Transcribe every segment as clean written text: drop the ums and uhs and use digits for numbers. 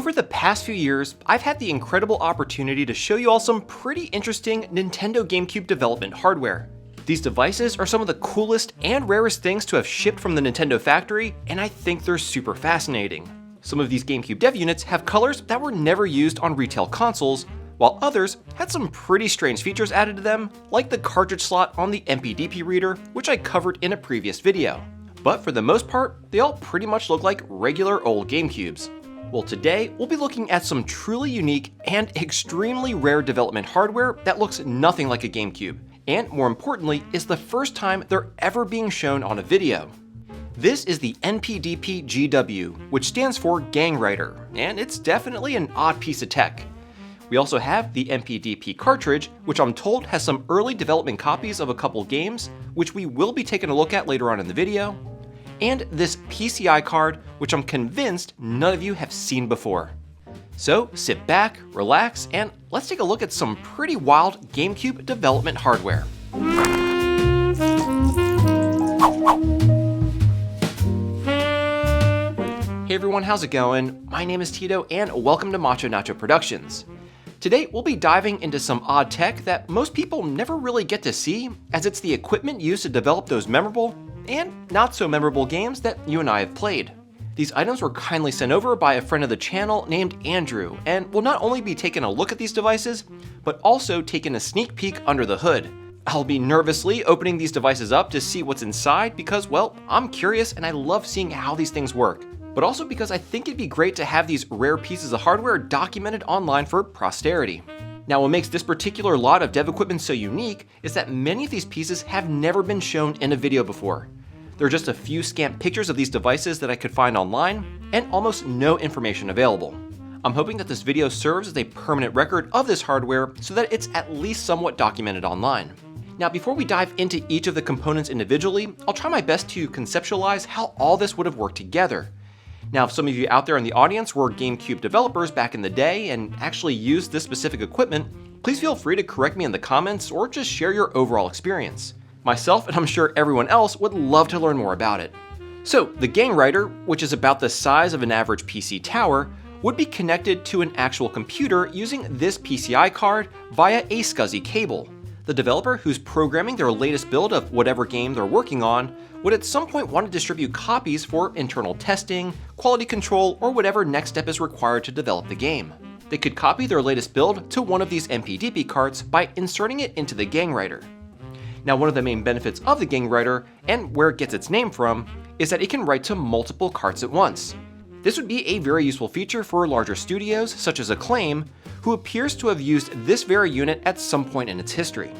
Over the past few years, I've had the incredible opportunity to show you all some pretty interesting Nintendo GameCube development hardware. These devices are some of the coolest and rarest things to have shipped from the Nintendo factory, and I think they're super fascinating. Some of these GameCube dev units have colors that were never used on retail consoles, while others had some pretty strange features added to them, like the cartridge slot on the NPDP reader, which I covered in a previous video. But for the most part, they all pretty much look like regular old GameCubes. Well, today we'll be looking at some truly unique and extremely rare development hardware that looks nothing like a GameCube, and more importantly, is the first time they're ever being shown on a video. This is the NPDP-GW, which stands for Gangwriter, and it's definitely an odd piece of tech. We also have the NPDP Cartridge, which I'm told has some early development copies of a couple games, which we will be taking a look at later on in the video, and this PCI card, which I'm convinced none of you have seen before. So sit back, relax, and let's take a look at some pretty wild GameCube development hardware. Hey everyone, how's it going? My name is Tito, and welcome to Macho Nacho Productions. Today we'll be diving into some odd tech that most people never really get to see, as it's the equipment used to develop those memorable and not so memorable games that you and I have played. These items were kindly sent over by a friend of the channel named Andrew, and we'll not only be taking a look at these devices, but also taking a sneak peek under the hood. I'll be nervously opening these devices up to see what's inside because, well, I'm curious and I love seeing how these things work, but also because I think it'd be great to have these rare pieces of hardware documented online for posterity. Now, what makes this particular lot of dev equipment so unique is that many of these pieces have never been shown in a video before. There are just a few scant pictures of these devices that I could find online, and almost no information available. I'm hoping that this video serves as a permanent record of this hardware so that it's at least somewhat documented online. Now, before we dive into each of the components individually, I'll try my best to conceptualize how all this would have worked together. Now, if some of you out there in the audience were GameCube developers back in the day and actually used this specific equipment, please feel free to correct me in the comments or just share your overall experience. Myself, and I'm sure everyone else, would love to learn more about it. So, the Gangwriter, which is about the size of an average PC tower, would be connected to an actual computer using this PCI card via a SCSI cable. The developer who's programming their latest build of whatever game they're working on would at some point want to distribute copies for internal testing, quality control, or whatever next step is required to develop the game. They could copy their latest build to one of these NPDP carts by inserting it into the Gangwriter. Now, one of the main benefits of the Gangwriter, and where it gets its name from, is that it can write to multiple carts at once. This would be a very useful feature for larger studios, such as Acclaim, who appears to have used this very unit at some point in its history.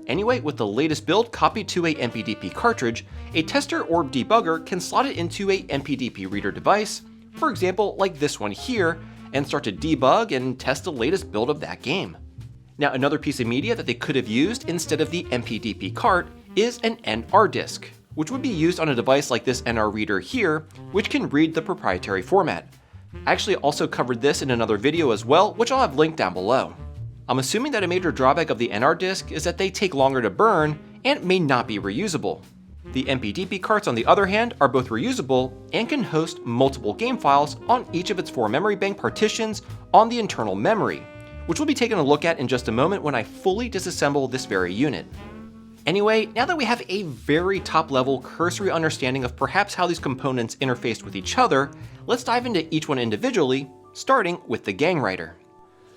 Anyway, with the latest build copied to a NPDP cartridge, a tester or debugger can slot it into a NPDP reader device, for example like this one here, and start to debug and test the latest build of that game. Now, another piece of media that they could have used instead of the NPDP Cart is an NR disk, which would be used on a device like this NR reader here, which can read the proprietary format. I actually also covered this in another video as well, which I'll have linked down below. I'm assuming that a major drawback of the NR disk is that they take longer to burn and may not be reusable. The NPDP carts, on the other hand, are both reusable and can host multiple game files on each of its 4 memory bank partitions on the internal memory, which we'll be taking a look at in just a moment when I fully disassemble this very unit. Anyway, now that we have a very top-level cursory understanding of perhaps how these components interface with each other, let's dive into each one individually, starting with the Gangwriter.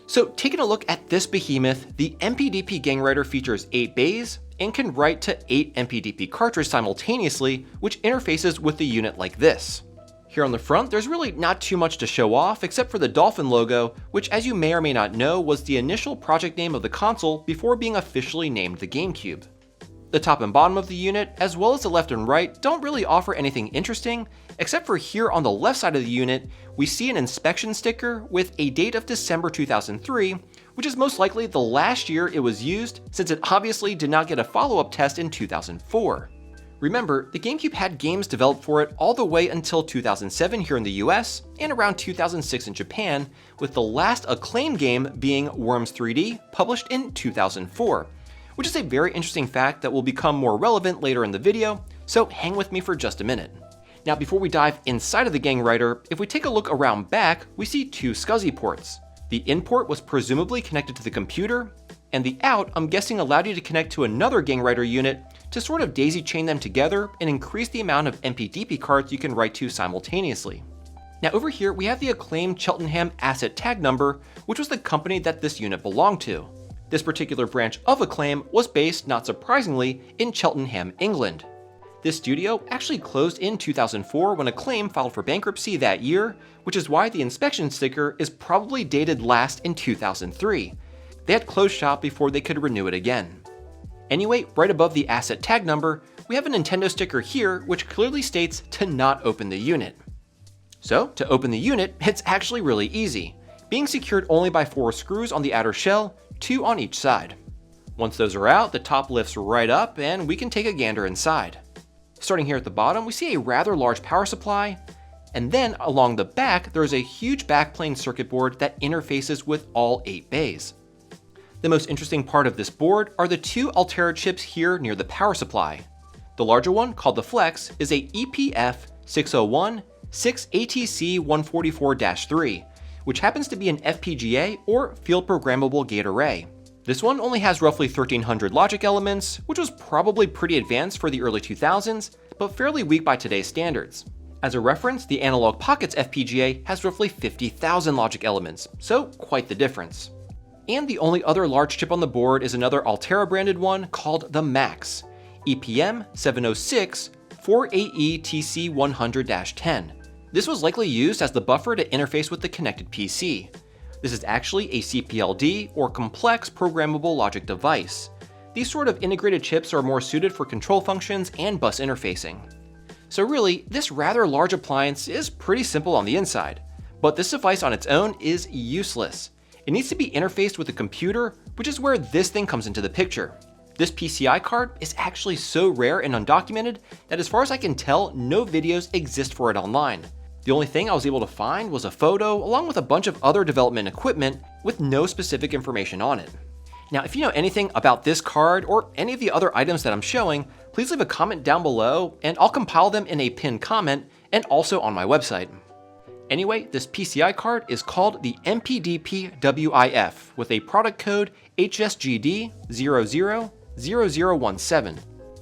So, taking a look at this behemoth, the NPDP Gangwriter features 8 bays and can write to 8 NPDP cartridges simultaneously, which interfaces with the unit like this. Here on the front, there's really not too much to show off except for the dolphin logo, which, as you may or may not know, was the initial project name of the console before being officially named the GameCube. The top and bottom of the unit, as well as the left and right, don't really offer anything interesting, except for here on the left side of the unit, we see an inspection sticker with a date of December 2003, which is most likely the last year it was used, since it obviously did not get a follow-up test in 2004. Remember, the GameCube had games developed for it all the way until 2007 here in the US, and around 2006 in Japan, with the last Acclaim game being Worms 3D, published in 2004. Which is a very interesting fact that will become more relevant later in the video, so hang with me for just a minute. Now before we dive inside of the Gangwriter, if we take a look around back, we see two SCSI ports. The in port was presumably connected to the computer, and the out, I'm guessing, allowed you to connect to another Gangwriter unit to sort of daisy chain them together and increase the amount of NPDP cards you can write to simultaneously. Now over here we have the acclaimed Cheltenham asset tag number, which was the company that this unit belonged to. This particular branch of Acclaim was based, not surprisingly, in Cheltenham, England. This studio actually closed in 2004 when Acclaim filed for bankruptcy that year, which is why the inspection sticker is probably dated last in 2003. They had closed shop before they could renew it again. Anyway, right above the asset tag number, we have a Nintendo sticker here which clearly states to not open the unit. So, to open the unit, it's actually really easy, being secured only by 4 screws on the outer shell, 2 on each side. Once those are out, the top lifts right up and we can take a gander inside. Starting here at the bottom, we see a rather large power supply, and then along the back, there is a huge backplane circuit board that interfaces with all 8 bays. The most interesting part of this board are the 2 Altera chips here near the power supply. The larger one, called the Flex, is a EPF601 6ATC144-3, which happens to be an FPGA or field programmable gate array. This one only has roughly 1300 logic elements, which was probably pretty advanced for the early 2000s, but fairly weak by today's standards. As a reference, the Analog Pockets FPGA has roughly 50,000 logic elements, so quite the difference. And the only other large chip on the board is another Altera branded one called the Max, EPM706 4AETC100-10. This was likely used as the buffer to interface with the connected PC. This is actually a CPLD, or complex programmable logic device. These sort of integrated chips are more suited for control functions and bus interfacing. So really, this rather large appliance is pretty simple on the inside, but this device on its own is useless. It needs to be interfaced with a computer, which is where this thing comes into the picture. This PCI card is actually so rare and undocumented that as far as I can tell, no videos exist for it online. The only thing I was able to find was a photo along with a bunch of other development equipment with no specific information on it. Now, if you know anything about this card or any of the other items that I'm showing, please leave a comment down below and I'll compile them in a pinned comment and also on my website. Anyway, this PCI card is called the NPDP-WIF with a product code HSGD000017.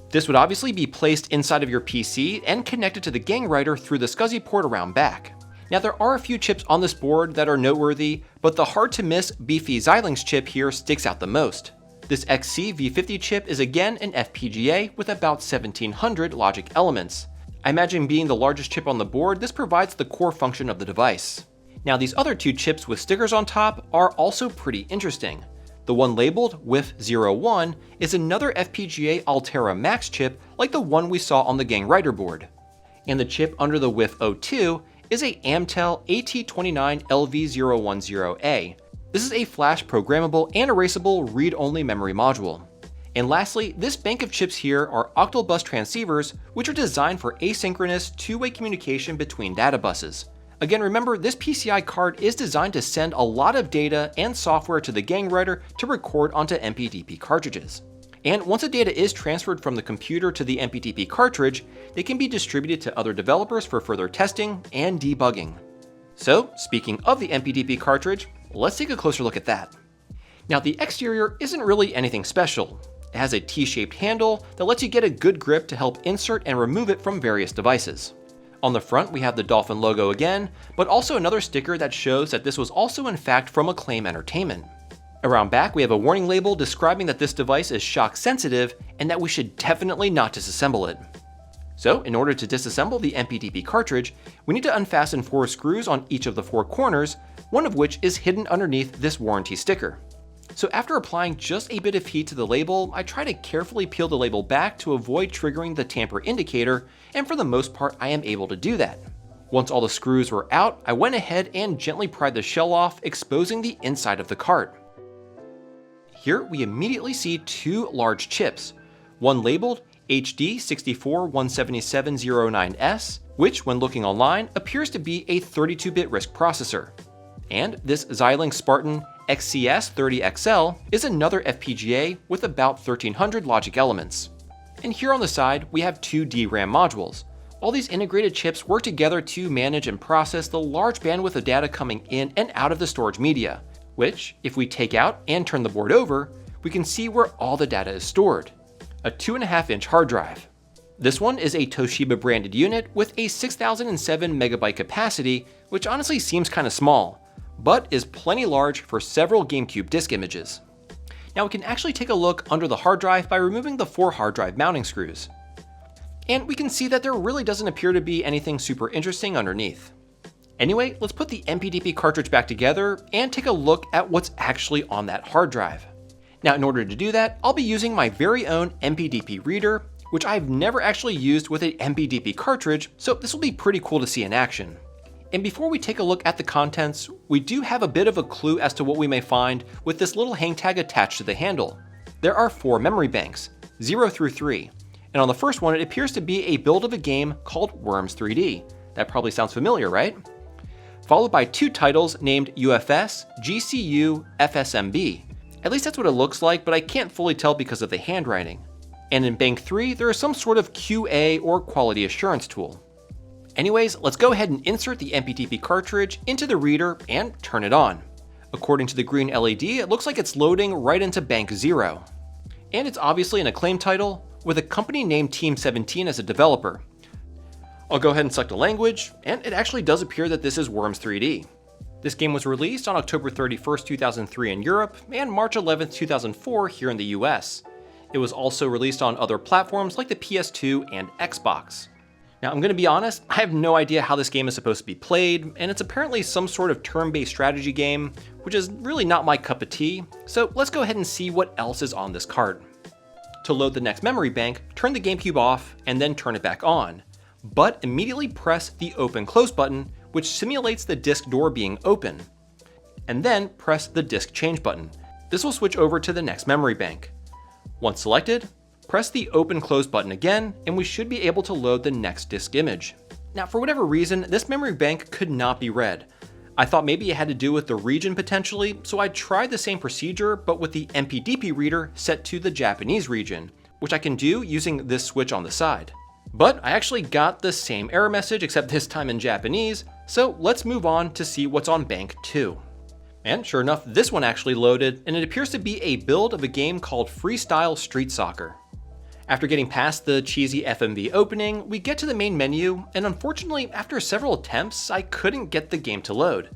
This would obviously be placed inside of your PC and connected to the Gangwriter through the SCSI port around back. Now there are a few chips on this board that are noteworthy, but the hard to miss beefy Xilinx chip here sticks out the most. This XC-V50 chip is again an FPGA with about 1700 logic elements. I imagine being the largest chip on the board, this provides the core function of the device. Now these other 2 chips with stickers on top are also pretty interesting. The one labeled WIF01 is another FPGA Altera Max chip like the one we saw on the Gangwriter board. And the chip under the WIF02 is a Amtel AT29LV010A. This is a flash programmable and erasable read-only memory module. And lastly, this bank of chips here are octal bus transceivers, which are designed for asynchronous two-way communication between data buses. Again, remember, this PCI card is designed to send a lot of data and software to the Gangwriter to record onto NPDP cartridges. And once the data is transferred from the computer to the NPDP cartridge, they can be distributed to other developers for further testing and debugging. So, speaking of the NPDP cartridge, let's take a closer look at that. Now, the exterior isn't really anything special. It has a T-shaped handle that lets you get a good grip to help insert and remove it from various devices. On the front, we have the Dolphin logo again, but also another sticker that shows that this was also in fact from Acclaim Entertainment. Around back, we have a warning label describing that this device is shock sensitive and that we should definitely not disassemble it. So, in order to disassemble the NPDP cartridge, we need to unfasten 4 screws on each of the 4 corners, one of which is hidden underneath this warranty sticker. So after applying just a bit of heat to the label, I try to carefully peel the label back to avoid triggering the tamper indicator, and for the most part I am able to do that. Once all the screws were out, I went ahead and gently pried the shell off, exposing the inside of the cart. Here we immediately see 2 large chips, one labeled HD6417709S, which when looking online appears to be a 32-bit RISC processor. And this Xilinx Spartan XCS30XL is another FPGA with about 1300 logic elements. And here on the side, we have 2 DRAM modules, All these integrated chips work together to manage and process the large bandwidth of data coming in and out of the storage media, which, if we take out and turn the board over, we can see where all the data is stored. A 2.5-inch hard drive. This one is a Toshiba branded unit with a 6007 megabyte capacity, which honestly seems kind of small, but is plenty large for several Gamecube disk images. Now we can actually take a look under the hard drive by removing the 4 hard drive mounting screws. And we can see that there really doesn't appear to be anything super interesting underneath. Anyway, let's put the NPDP cartridge back together and take a look at what's actually on that hard drive. Now in order to do that, I'll be using my very own NPDP reader, which I've never actually used with a NPDP cartridge, so this will be pretty cool to see in action. And before we take a look at the contents, we do have a bit of a clue as to what we may find with this little hang tag attached to the handle. There are 4 memory banks, 0 through 3. And on the first one, it appears to be a build of a game called Worms 3D. That probably sounds familiar, right? Followed by 2 titles named UFS, GCU, FSMB. At least that's what it looks like, but I can't fully tell because of the handwriting. And in Bank 3, there is some sort of QA or quality assurance tool. Anyways, let's go ahead and insert the NPDP cartridge into the reader and turn it on. According to the green LED, it looks like it's loading right into Bank 0. And it's obviously an acclaimed title, with a company named Team 17 as a developer. I'll go ahead and select a language, and it actually does appear that this is Worms 3D. This game was released on October 31st, 2003 in Europe, and March 11th, 2004 here in the US. It was also released on other platforms like the PS2 and Xbox. Now I'm going to be honest, I have no idea how this game is supposed to be played, and it's apparently some sort of turn-based strategy game, which is really not my cup of tea, so let's go ahead and see what else is on this cart. To load the next memory bank, turn the Gamecube off and then turn it back on, but immediately press the open close button, which simulates the disk door being open. And then press the disk change button. This will switch over to the next memory bank. Once selected, press the open close button again, and we should be able to load the next disk image. Now for whatever reason, this memory bank could not be read. I thought maybe it had to do with the region potentially, so I tried the same procedure but with the NPDP reader set to the Japanese region, which I can do using this switch on the side. But I actually got the same error message except this time in Japanese, so let's move on to see what's on Bank 2. And sure enough, this one actually loaded, and it appears to be a build of a game called Freestyle Street Soccer. After getting past the cheesy FMV opening, we get to the main menu, and unfortunately, after several attempts, I couldn't get the game to load.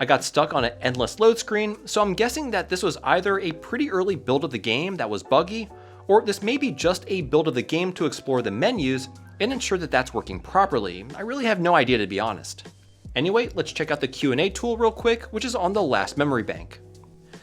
I got stuck on an endless load screen, so I'm guessing that this was either a pretty early build of the game that was buggy, or this may be just a build of the game to explore the menus and ensure that that's working properly. I really have no idea, to be honest. Anyway, let's check out the Q&A tool real quick, which is on the last memory bank.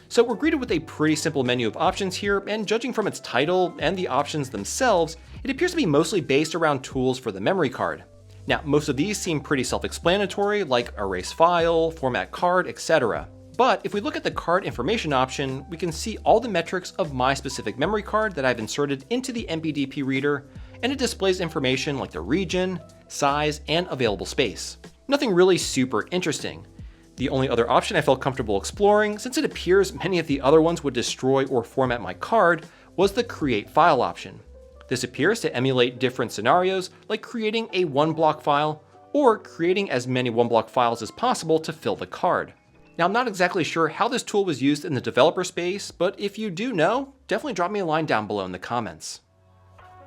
So we're greeted with a pretty simple menu of options here, and judging from its title and the options themselves, it appears to be mostly based around tools for the memory card. Now, most of these seem pretty self-explanatory, like erase file, format card, etc. But if we look at the card information option, we can see all the metrics of my specific memory card that I've inserted into the NPDP reader, and it displays information like the region, size, and available space. Nothing really super interesting. The only other option I felt comfortable exploring, since it appears many of the other ones would destroy or format my card, was the Create File option. This appears to emulate different scenarios, like creating a 1-block file, or creating as many 1-block files as possible to fill the card. Now I'm not exactly sure how this tool was used in the developer space, but if you do know, definitely drop me a line down below in the comments.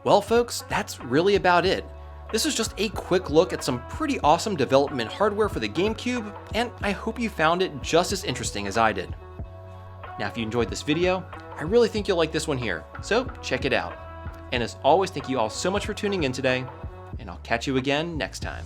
Well folks, that's really about it. This was just a quick look at some pretty awesome development hardware for the GameCube, and I hope you found it just as interesting as I did. Now if you enjoyed this video, I really think you'll like this one here, so check it out. And as always, thank you all so much for tuning in today, and I'll catch you again next time.